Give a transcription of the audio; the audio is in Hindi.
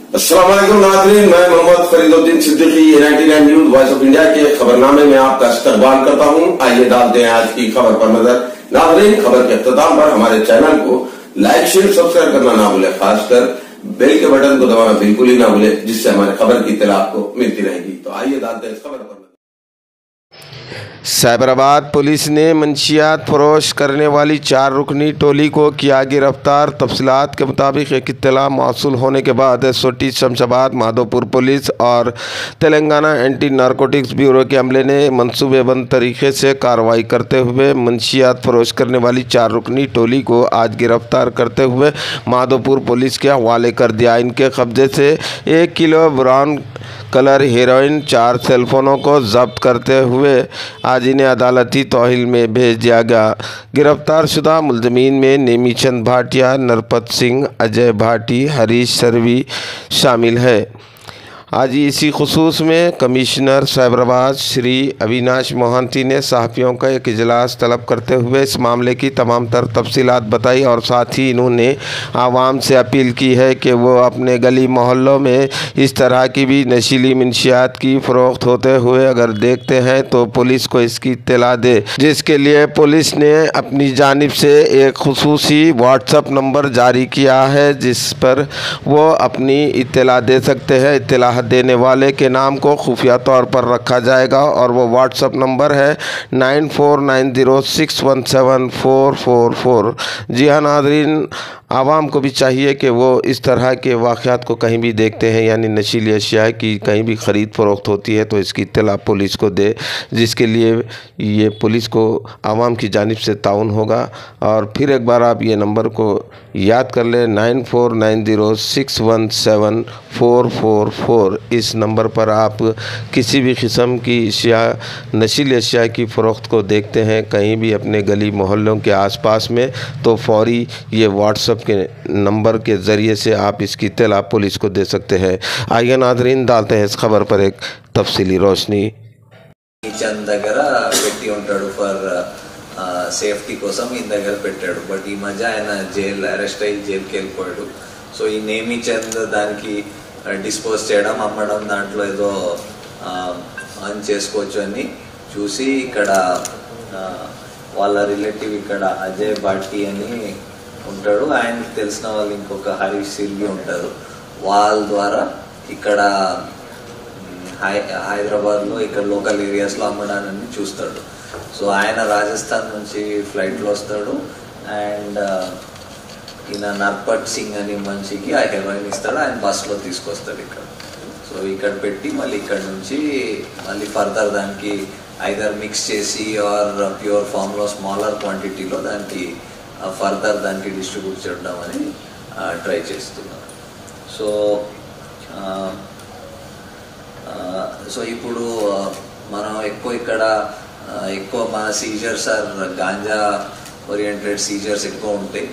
अस्सलाम वालेकुम नाज़रीन, मैं Mohammad Fariduddin Siddiqui 99 news voice of India के खबरनामे में आपका इस्तकबाल करता हूं। आइए डालते हैं आज की खबर पर नजर। नाज़रीन, खबर के इख्तिताम पर हमारे चैनल को लाइक शेयर सब्सक्राइब करना ना भूले, खासकर बेल के बटन को दबाना बिल्कुल ही ना भूले, जिससे हमारे खबर की इत्तला आपको मिलती रहेगी। तो आइए डालते हैं इस खबर पर। साइबराबाद पुलिस ने मंशियात फरोश करने वाली 4 रुकनी टोली को किया गिरफ्तार। तफसीलात के मुताबिक एक इत्तला मौसूल होने के बाद एसओटी शमशाबाद, माधोपुर पुलिस और तेलंगाना एंटी नारकोटिक्स ब्यूरो के अमले ने मनसूबेबंद तरीके से कार्रवाई करते हुए मंशियात फरोश करने वाली 4 रुकनी टोली को आज गिरफ्तार करते हुए माधोपुर पुलिस के हवाले कर दिया। इनके कब्जे से 1 किलो ब्राउन कलर हेरोइन, 4 सेलफोनों को जब्त करते हुए आज इन्हें अदालती तौहील में भेज दिया गया। गिरफ्तार शुदा मुलजमीन में नेमी चंद भाटिया, नरपत सिंह, अजय भाटी, हरीश सरवी शामिल है। आज इसी खुसूस में कमिश्नर साइबराबाद श्री अविनाश मोहंती ने सहाफ़ियों का एक इजलास तलब करते हुए इस मामले की तमाम तर तफसीलात बताई और साथ ही इन्होंने आवाम से अपील की है कि वो अपने गली मोहल्लों में इस तरह की भी नशीली मंशियात की फ़रोख्त होते हुए अगर देखते हैं तो पुलिस को इसकी इत्तला दे, जिसके लिए पुलिस ने अपनी जानिब से एक खुसूसी व्हाट्सएप नंबर जारी किया है, जिस पर वो अपनी इत्तला दे सकते हैं। इत्तला देने वाले के नाम को खुफिया तौर पर रखा जाएगा और वो व्हाट्सएप नंबर है 9490617444। जी हाँ नाज़रीन, आवाम को भी चाहिए कि वो इस तरह के वाक़यात को कहीं भी देखते हैं, यानी नशीली अशिया की कहीं भी ख़रीद फ़रोख्त होती है तो इसकी इत्तला पुलिस को दे, जिसके लिए ये पुलिस को आवाम की जानिब से ताउन होगा। और फिर एक बार आप ये नंबर को याद कर लें, 9490617444। इस नंबर पर आप किसी भी किस्म की अशिया, नशीली अशिया की फ़रोख्त को देखते हैं कहीं भी अपने गली मोहल्लों के आसपास में, तो फौरी ये व्हाट्सएप के नंबर के ज़रिए से आप इसकी इत्तला पुलिस को दे सकते हैं। आइए नाज़रीन, डालते हैं इस खबर पर एक तफसीली रोशनी। చంద్ దగ్గర పెట్టి ఉంటాడు ఫర్ సేఫ్టీ కోసం ఈయన దగ్గర పెట్టాడు. బట్ ఈ మధ్య ఆయన అరెస్ట్ అయ్యి జైలుకి వెళ్ళిపోయాడు. సో ఈ నేమి చంద్ దానికి డిస్పోజ్ చేయడం, అమ్మడం, దాంట్లో ఏదో అర్న్ చేసుకోవచ్చు అని చూసి ఇక్కడ వాళ్ళ రిలేటివ్ ఇక్కడ అజయ్ భాటి అని ఉంటాడు, ఆయనకి తెలిసిన వాళ్ళు ఇంకొక హరీష్ సిల్వి ఉంటారు, వాళ్ళ ద్వారా ఇక్కడ హైదరాబాద్లో ఇక్కడ లోకల్ ఏరియాస్లో అమ్మడాన్ని చూస్తాడు. సో ఆయన రాజస్థాన్ నుంచి ఫ్లైట్లో వస్తాడు అండ్ ఈయన నర్పట్ సింగ్ అని మనిషికి ఆ హెరోయిన్ ఇస్తాడు, ఆయన బస్సులో తీసుకొస్తాడు ఇక్కడ. సో ఇక్కడ పెట్టి మళ్ళీ ఇక్కడ నుంచి మళ్ళీ ఫర్దర్ దానికి ఐదర్ మిక్స్ చేసి ఆర్ ప్యూర్ ఫామ్లో స్మాలర్ క్వాంటిటీలో దానికి ఫర్దర్ దానికి డిస్ట్రిబ్యూట్ చేయడం అని ట్రై చేస్తున్నారు. సో ఇప్పుడు మనం ఇక్కడ ఎక్కువ మన seizures or ganja oriented seizures ఎక్కువ ఉంటాయి.